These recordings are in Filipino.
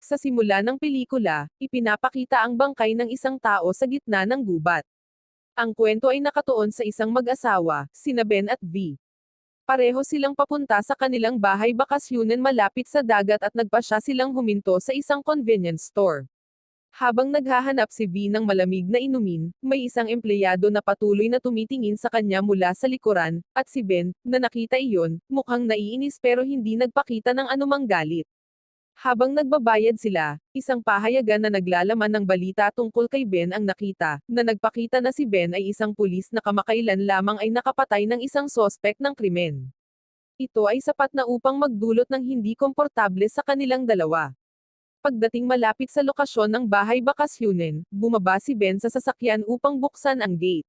Sa simula ng pelikula, ipinapakita ang bangkay ng isang tao sa gitna ng gubat. Ang kwento ay nakatuon sa isang mag-asawa, sina Ben at V. Pareho silang papunta sa kanilang bahay bakasyunan malapit sa dagat at nagpasya silang huminto sa isang convenience store. Habang naghahanap si V ng malamig na inumin, may isang empleyado na patuloy na tumitingin sa kanya mula sa likuran, at si Ben, na nakita iyon, mukhang naiinis pero hindi nagpakita ng anumang galit. Habang nagbabayad sila, isang pahayagan na naglalaman ng balita tungkol kay Ben ang nakita, na nagpakita na si Ben ay isang pulis na kamakailan lamang ay nakapatay ng isang sospek ng krimen. Ito ay sapat na upang magdulot ng hindi komportable sa kanilang dalawa. Pagdating malapit sa lokasyon ng bahay bakasyunen, bumaba si Ben sa sasakyan upang buksan ang gate.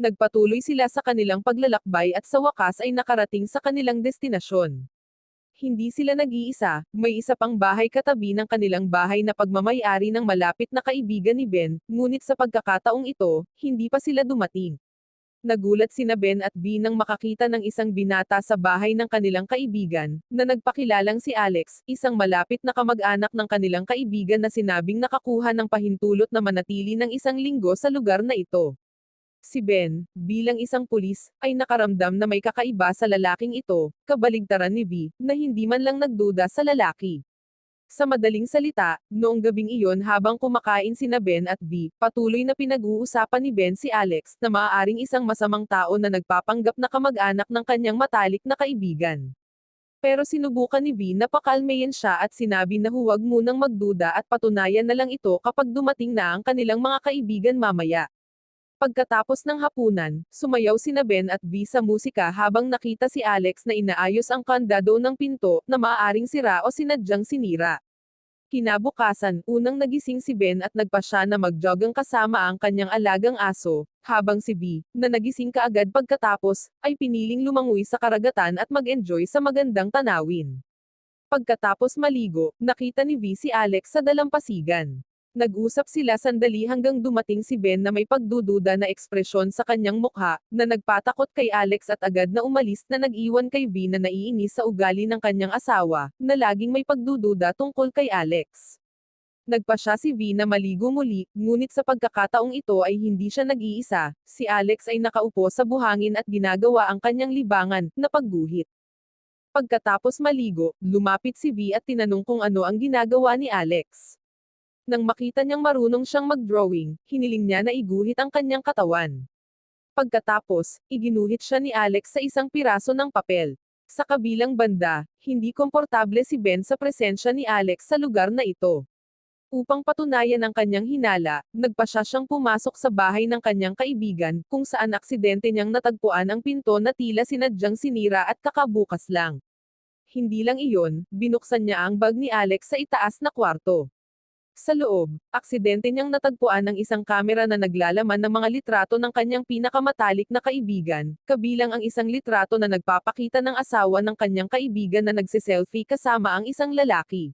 Nagpatuloy sila sa kanilang paglalakbay at sa wakas ay nakarating sa kanilang destinasyon. Hindi sila nag-iisa, may isa pang bahay katabi ng kanilang bahay na pagmamay-ari ng malapit na kaibigan ni Ben, ngunit sa pagkakataong ito, hindi pa sila dumating. Nagulat sina Ben at V nang makakita ng isang binata sa bahay ng kanilang kaibigan, na nagpakilalang si Alex, isang malapit na kamag-anak ng kanilang kaibigan na sinabing nakakuha ng pahintulot na manatili ng isang linggo sa lugar na ito. Si Ben, bilang isang pulis, ay nakaramdam na may kakaiba sa lalaking ito, kabaligtaran ni V, na hindi man lang nagduda sa lalaki. Sa madaling salita, noong gabing iyon habang kumakain sina Ben at V, patuloy na pinag-uusapan ni Ben si Alex na maaaring isang masamang tao na nagpapanggap na kamag-anak ng kanyang matalik na kaibigan. Pero sinubukan ni V na pakalmayin siya at sinabi na huwag munang magduda at patunayan na lang ito kapag dumating na ang kanilang mga kaibigan mamaya. Pagkatapos ng hapunan, sumayaw sina Ben at V sa musika habang nakita si Alex na inaayos ang kandado ng pinto, na maaaring sira o sinadyang sinira. Kinabukasan, unang nagising si Ben at nagpasya na mag-jogging kasama ang kanyang alagang aso, habang si V, na nagising kaagad pagkatapos, ay piniling lumangoy sa karagatan at mag-enjoy sa magandang tanawin. Pagkatapos maligo, nakita ni V si Alex sa dalampasigan. Nag-usap sila sandali hanggang dumating si Ben na may pagdududa na ekspresyon sa kanyang mukha, na nagpatakot kay Alex at agad na umalis na nag-iwan kay V na naiinis sa ugali ng kanyang asawa, na laging may pagdududa tungkol kay Alex. Nagpasya si V na maligo muli, ngunit sa pagkakataong ito ay hindi siya nag-iisa, si Alex ay nakaupo sa buhangin at ginagawa ang kanyang libangan, na pagguhit. Pagkatapos maligo, lumapit si V at tinanong kung ano ang ginagawa ni Alex. Nang makita niyang marunong siyang mag-drawing, hiniling niya na iguhit ang kanyang katawan. Pagkatapos, iginuhit siya ni Alex sa isang piraso ng papel. Sa kabilang banda, hindi komportable si Ben sa presensya ni Alex sa lugar na ito. Upang patunayan ang kanyang hinala, nagpasya siyang pumasok sa bahay ng kanyang kaibigan, kung saan aksidente niyang natagpuan ang pinto na tila sinadyang sinira at kakabukas lang. Hindi lang iyon, binuksan niya ang bag ni Alex sa itaas na kwarto. Sa loob, aksidente niyang natagpuan ang isang kamera na naglalaman ng mga litrato ng kanyang pinakamatalik na kaibigan, kabilang ang isang litrato na nagpapakita ng asawa ng kanyang kaibigan na nagsiselfie kasama ang isang lalaki.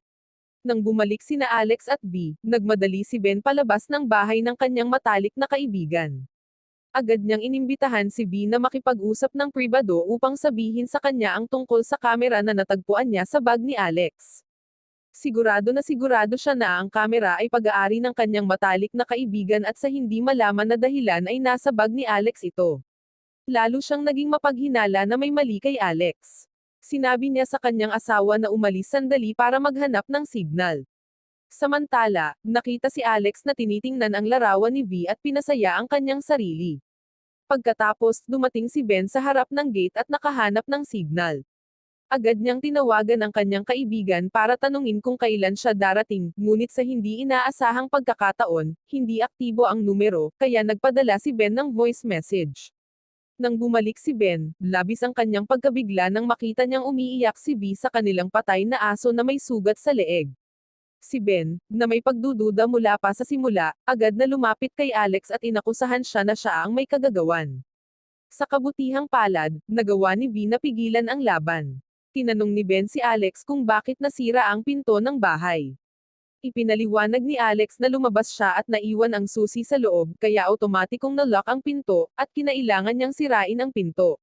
Nang bumalik sina Alex at V, nagmadali si Ben palabas ng bahay ng kanyang matalik na kaibigan. Agad niyang inimbitahan si V na makipag-usap ng pribado upang sabihin sa kanya ang tungkol sa kamera na natagpuan niya sa bag ni Alex. Sigurado siya na ang kamera ay pag-aari ng kanyang matalik na kaibigan at sa hindi malaman na dahilan ay nasa bag ni Alex ito. Lalo siyang naging mapaghinala na may mali kay Alex. Sinabi niya sa kanyang asawa na umalis sandali para maghanap ng signal. Samantala, nakita si Alex na tinitingnan ang larawan ni V at pinasaya ang kanyang sarili. Pagkatapos, dumating si Ben sa harap ng gate at nakahanap ng signal. Agad niyang tinawagan ang kanyang kaibigan para tanungin kung kailan siya darating, ngunit sa hindi inaasahang pagkakataon, hindi aktibo ang numero, kaya nagpadala si Ben ng voice message. Nang bumalik si Ben, labis ang kanyang pagkabigla nang makita niyang umiiyak si V sa kanilang patay na aso na may sugat sa leeg. Si Ben, na may pagdududa mula pa sa simula, agad na lumapit kay Alex at inakusahan siya na siya ang may kagagawan. Sa kabutihang palad, nagawa ni V na pigilan ang laban. Tinanong ni Ben si Alex kung bakit nasira ang pinto ng bahay. Ipinaliwanag ni Alex na lumabas siya at naiwan ang susi sa loob, kaya automatikong na-lock ang pinto, at kinailangan niyang sirain ang pinto.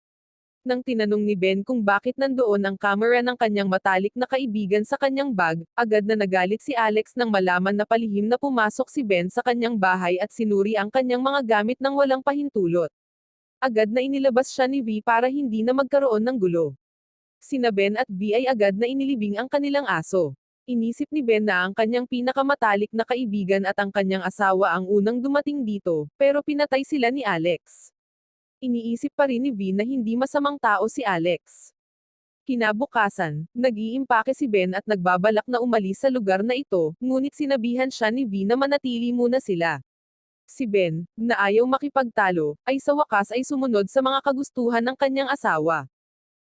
Nang tinanong ni Ben kung bakit nandoon ang camera ng kanyang matalik na kaibigan sa kanyang bag, agad na nagalit si Alex nang malaman na palihim na pumasok si Ben sa kanyang bahay at sinuri ang kanyang mga gamit nang walang pahintulot. Agad na inilabas siya ni V para hindi na magkaroon ng gulo. Sina Ben at V ay agad na inilibing ang kanilang aso. Inisip ni Ben na ang kanyang pinakamatalik na kaibigan at ang kanyang asawa ang unang dumating dito, pero pinatay sila ni Alex. Iniisip pa rin ni V na hindi masamang tao si Alex. Kinabukasan, nag-iimpake si Ben at nagbabalak na umalis sa lugar na ito, ngunit sinabihan siya ni V na manatili muna sila. Si Ben, na ayaw makipagtalo, ay sa wakas ay sumunod sa mga kagustuhan ng kanyang asawa.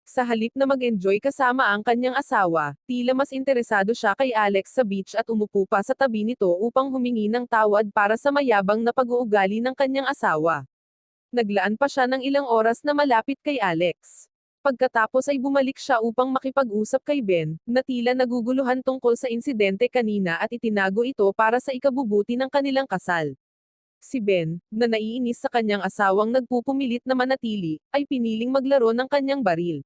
Sa halip na mag-enjoy kasama ang kanyang asawa, tila mas interesado siya kay Alex sa beach at umupo pa sa tabi nito upang humingi ng tawad para sa mayabang na pag-uugali ng kanyang asawa. Naglaan pa siya ng ilang oras na malapit kay Alex. Pagkatapos ay bumalik siya upang makipag-usap kay Ben, na tila naguguluhan tungkol sa insidente kanina at itinago ito para sa ikabubuti ng kanilang kasal. Si Ben, na naiinis sa kanyang asawang nagpupumilit na manatili, ay piniling maglaro ng kanyang baril.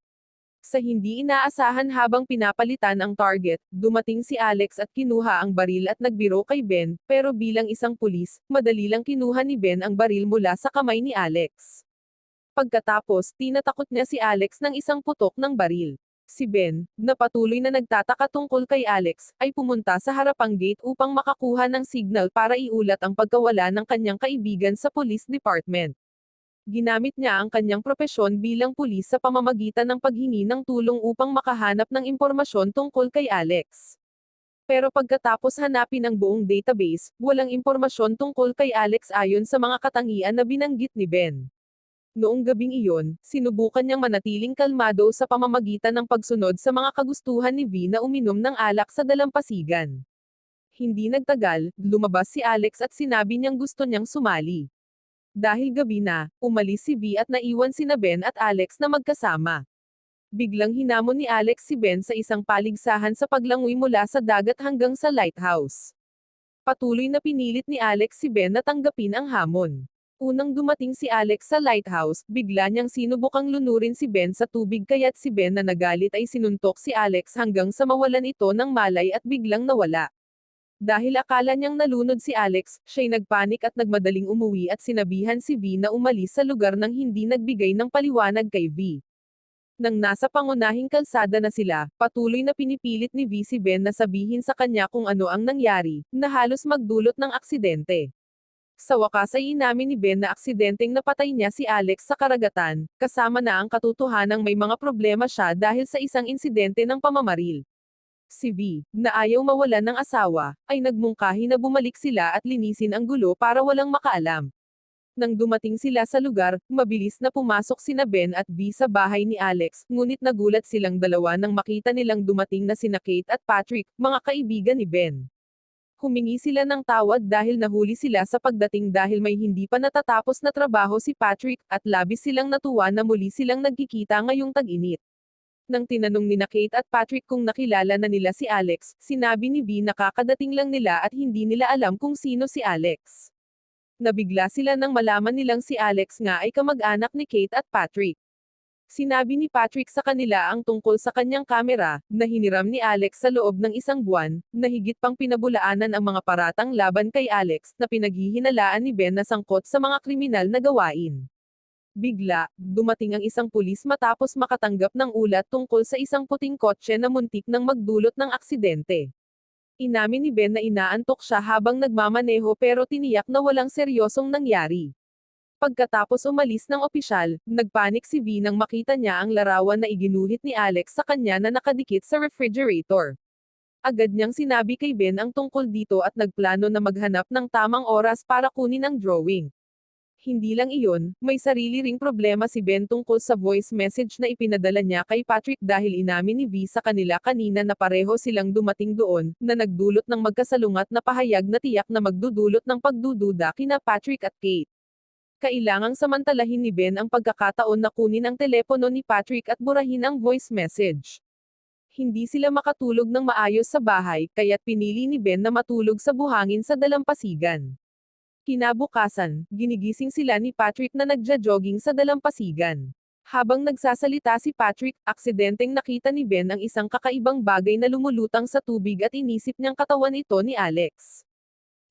Sa hindi inaasahan habang pinapalitan ang target, dumating si Alex at kinuha ang baril at nagbiro kay Ben, pero bilang isang pulis, madali lang kinuha ni Ben ang baril mula sa kamay ni Alex. Pagkatapos, tinatakot niya si Alex ng isang putok ng baril. Si Ben, na patuloy na nagtataka tungkol kay Alex, ay pumunta sa harapang gate upang makakuha ng signal para iulat ang pagkawala ng kanyang kaibigan sa police department. Ginamit niya ang kanyang propesyon bilang pulis sa pamamagitan ng paghingi ng tulong upang makahanap ng impormasyon tungkol kay Alex. Pero pagkatapos hanapin ang buong database, walang impormasyon tungkol kay Alex ayon sa mga katangian na binanggit ni Ben. Noong gabing iyon, sinubukan niyang manatiling kalmado sa pamamagitan ng pagsunod sa mga kagustuhan ni V na uminom ng alak sa dalampasigan. Hindi nagtagal, lumabas si Alex at sinabi niyang gusto niyang sumali. Dahil gabi na, umalis si V at naiwan sina Ben at Alex na magkasama. Biglang hinamon ni Alex si Ben sa isang paligsahan sa paglangoy mula sa dagat hanggang sa lighthouse. Patuloy na pinilit ni Alex si Ben na tanggapin ang hamon. Unang dumating si Alex sa lighthouse, bigla niyang sinubukang lunurin si Ben sa tubig kaya't si Ben na nagalit ay sinuntok si Alex hanggang sa mawalan ito ng malay at biglang nawala. Dahil akala niyang nalunod si Alex, siya'y nagpanik at nagmadaling umuwi at sinabihan si V na umalis sa lugar nang hindi nagbigay ng paliwanag kay V. Nang nasa pangunahing kalsada na sila, patuloy na pinipilit ni V si Ben na sabihin sa kanya kung ano ang nangyari, na halos magdulot ng aksidente. Sa wakas ay inamin ni Ben na aksidenteng napatay niya si Alex sa karagatan, kasama na ang katotohanang may mga problema siya dahil sa isang insidente ng pamamaril. Si V, na ayaw mawalan ng asawa, ay nagmungkahi na bumalik sila at linisin ang gulo para walang makaalam. Nang dumating sila sa lugar, mabilis na pumasok sina Ben at V sa bahay ni Alex, ngunit nagulat silang dalawa nang makita nilang dumating na sina Kate at Patrick, mga kaibigan ni Ben. Humingi sila ng tawad dahil nahuli sila sa pagdating dahil may hindi pa natatapos na trabaho si Patrick, at labis silang natuwa na muli silang nagkikita ngayong tag-init. Nang tinanong ni Kate at Patrick kung nakilala na nila si Alex, sinabi ni V na kakadating lang nila at hindi nila alam kung sino si Alex. Nabigla sila nang malaman nilang si Alex nga ay kamag-anak ni Kate at Patrick. Sinabi ni Patrick sa kanila ang tungkol sa kanyang kamera, na hiniram ni Alex sa loob ng isang buwan, na higit pang pinabulaanan ang mga paratang laban kay Alex, na pinaghihinalaan ni Ben na sangkot sa mga kriminal na gawain. Bigla, dumating ang isang pulis matapos makatanggap ng ulat tungkol sa isang puting kotse na muntik nang magdulot ng aksidente. Inamin ni Ben na inaantok siya habang nagmamaneho pero tiniyak na walang seryosong nangyari. Pagkatapos umalis ng opisyal, nagpanik si V nang makita niya ang larawan na iginuhit ni Alex sa kanya na nakadikit sa refrigerator. Agad niyang sinabi kay Ben ang tungkol dito at nagplano na maghanap ng tamang oras para kunin ang drawing. Hindi lang iyon, may sarili ring problema si Ben tungkol sa voice message na ipinadala niya kay Patrick dahil inamin ni V sa kanila kanina na pareho silang dumating doon, na nagdulot ng magkasalungat na pahayag na tiyak na magdudulot ng pagdududa kina Patrick at Kate. Kailangang samantalahin ni Ben ang pagkakataon na kunin ang telepono ni Patrick at burahin ang voice message. Hindi sila makatulog ng maayos sa bahay, kaya't pinili ni Ben na matulog sa buhangin sa dalampasigan. Kinabukasan, ginigising sila ni Patrick na nagja-jogging sa dalampasigan. Habang nagsasalita si Patrick, aksidenteng nakita ni Ben ang isang kakaibang bagay na lumulutang sa tubig at inisip niyang katawan ito ni Alex.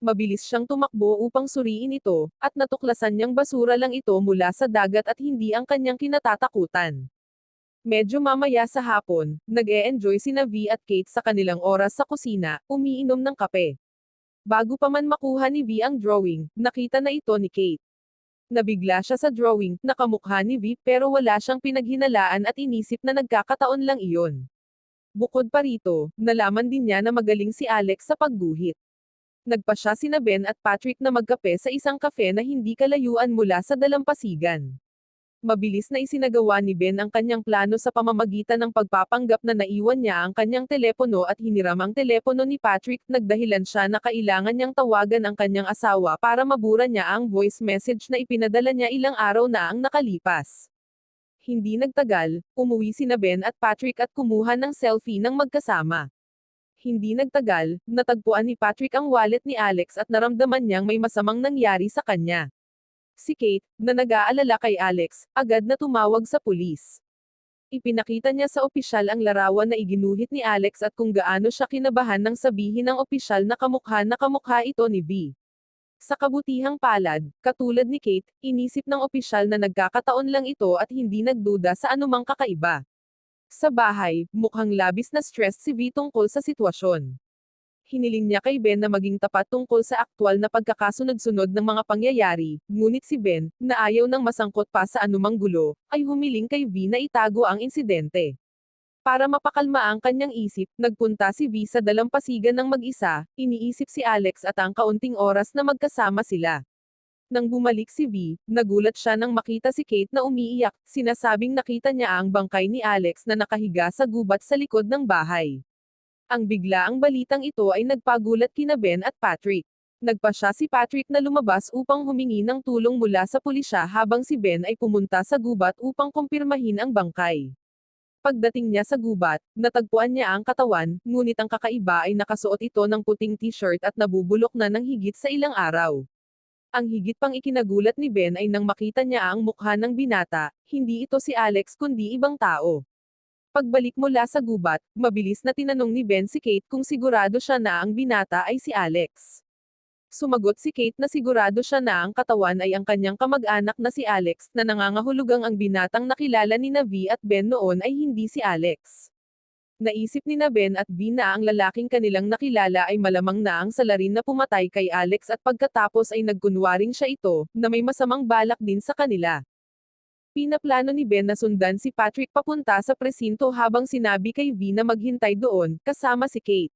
Mabilis siyang tumakbo upang suriin ito, at natuklasan niyang basura lang ito mula sa dagat at hindi ang kanyang kinatatakutan. Medyo mamaya sa hapon, nag-e-enjoy sina V at Kate sa kanilang oras sa kusina, umiinom ng kape. Bago pa man makuha ni V ang drawing, nakita na ito ni Kate. Nabigla siya sa drawing, nakamukha ni V pero wala siyang pinaghinalaan at inisip na nagkakataon lang iyon. Bukod pa rito, nalaman din niya na magaling si Alex sa pagguhit. Nagpa siya sina Ben at Patrick na magkape sa isang kafe na hindi kalayuan mula sa dalampasigan. Mabilis na isinagawa ni Ben ang kanyang plano sa pamamagitan ng pagpapanggap na naiwan niya ang kanyang telepono at hiniram ang telepono ni Patrick. Nagdahilan siya na kailangan niyang tawagan ang kanyang asawa para mabura niya ang voice message na ipinadala niya ilang araw na ang nakalipas. Hindi nagtagal, umuwi sina Ben at Patrick at kumuha ng selfie ng magkasama. Hindi nagtagal, natagpuan ni Patrick ang wallet ni Alex at naramdaman niyang may masamang nangyari sa kanya. Si Kate, na nag-aalala kay Alex, agad na tumawag sa pulis. Ipinakita niya sa opisyal ang larawan na iginuhit ni Alex at kung gaano siya kinabahan nang sabihin ng opisyal na kamukha ito ni V. Sa kabutihang palad, katulad ni Kate, inisip ng opisyal na nagkakataon lang ito at hindi nagduda sa anumang kakaiba. Sa bahay, mukhang labis na stressed si V tungkol sa sitwasyon. Hiniling niya kay Ben na maging tapat tungkol sa aktwal na pagkakasunod-sunod ng mga pangyayari, ngunit si Ben, na ayaw nang masangkot pa sa anumang gulo, ay humiling kay V na itago ang insidente. Para mapakalma ang kanyang isip, nagpunta si V sa dalampasigan ng mag-isa, iniisip si Alex at ang kaunting oras na magkasama sila. Nang bumalik si V, nagulat siya nang makita si Kate na umiiyak, sinasabing nakita niya ang bangkay ni Alex na nakahiga sa gubat sa likod ng bahay. Ang biglaang balitang ito ay nagpagulat kina Ben at Patrick. Nagpa siya si Patrick na lumabas upang humingi ng tulong mula sa pulisya habang si Ben ay pumunta sa gubat upang kumpirmahin ang bangkay. Pagdating niya sa gubat, natagpuan niya ang katawan, ngunit ang kakaiba ay nakasuot ito ng puting t-shirt at nabubulok na ng higit sa ilang araw. Ang higit pang ikinagulat ni Ben ay nang makita niya ang mukha ng binata, hindi ito si Alex kundi ibang tao. Pagbalik mula sa gubat, mabilis na tinanong ni Ben si Kate kung sigurado siya na ang binata ay si Alex. Sumagot si Kate na sigurado siya na ang katawan ay ang kanyang kamag-anak na si Alex, na nangangahulugang ang binatang nakilala ni na V at Ben noon ay hindi si Alex. Naisip ni na Ben at V na ang lalaking kanilang nakilala ay malamang na ang salarin na pumatay kay Alex at pagkatapos ay nagkunwaring siya ito, na may masamang balak din sa kanila. Pinaplano ni Ben na sundan si Patrick papunta sa presinto habang sinabi kay V na maghintay doon, kasama si Kate.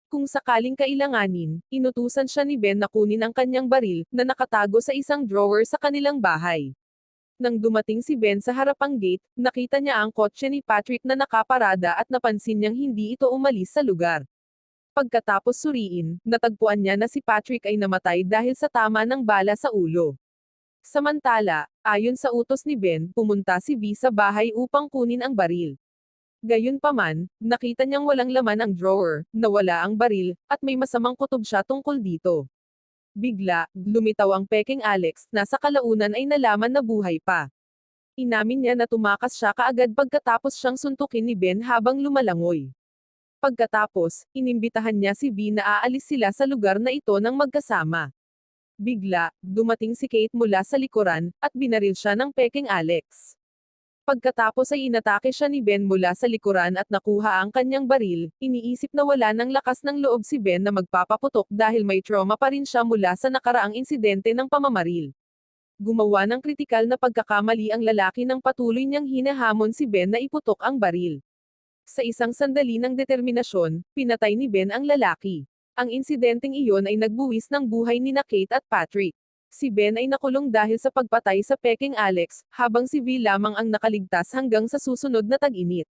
Kung sakaling kailanganin, inutusan siya ni Ben na kunin ang kanyang baril, na nakatago sa isang drawer sa kanilang bahay. Nang dumating si Ben sa harapang gate, nakita niya ang kotse ni Patrick na nakaparada at napansin niyang hindi ito umalis sa lugar. Pagkatapos suriin, natagpuan niya na si Patrick ay namatay dahil sa tama ng bala sa ulo. Samantala, ayon sa utos ni Ben, pumunta si V sa bahay upang kunin ang baril. Gayunpaman, nakita niyang walang laman ang drawer, nawala ang baril, at may masamang kutob siya tungkol dito. Bigla, lumitaw ang peking Alex, na sa kalaunan ay nalaman na buhay pa. Inamin niya na tumakas siya kaagad pagkatapos siyang suntukin ni Ben habang lumalangoy. Pagkatapos, inimbitahan niya si V na aalis sila sa lugar na ito ng magkasama. Bigla, dumating si Kate mula sa likuran, at binaril siya ng peking Alex. Pagkatapos ay inatake siya ni Ben mula sa likuran at nakuha ang kanyang baril, iniisip na wala ng lakas ng loob si Ben na magpapaputok dahil may trauma pa rin siya mula sa nakaraang insidente ng pamamaril. Gumawa ng kritikal na pagkakamali ang lalaki nang patuloy niyang hinahamon si Ben na iputok ang baril. Sa isang sandali ng determinasyon, pinatay ni Ben ang lalaki. Ang insidenteng iyon ay nagbuwis ng buhay ni Kate at Patrick. Si Ben ay nakulong dahil sa pagpatay sa peking Alex, habang si V lamang ang nakaligtas hanggang sa susunod na tag-init.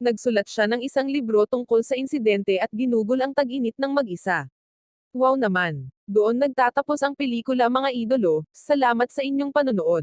Nagsulat siya ng isang libro tungkol sa insidente at ginugol ang tag-init ng mag-isa. Wow naman! Doon nagtatapos ang pelikula mga idolo, salamat sa inyong panonood.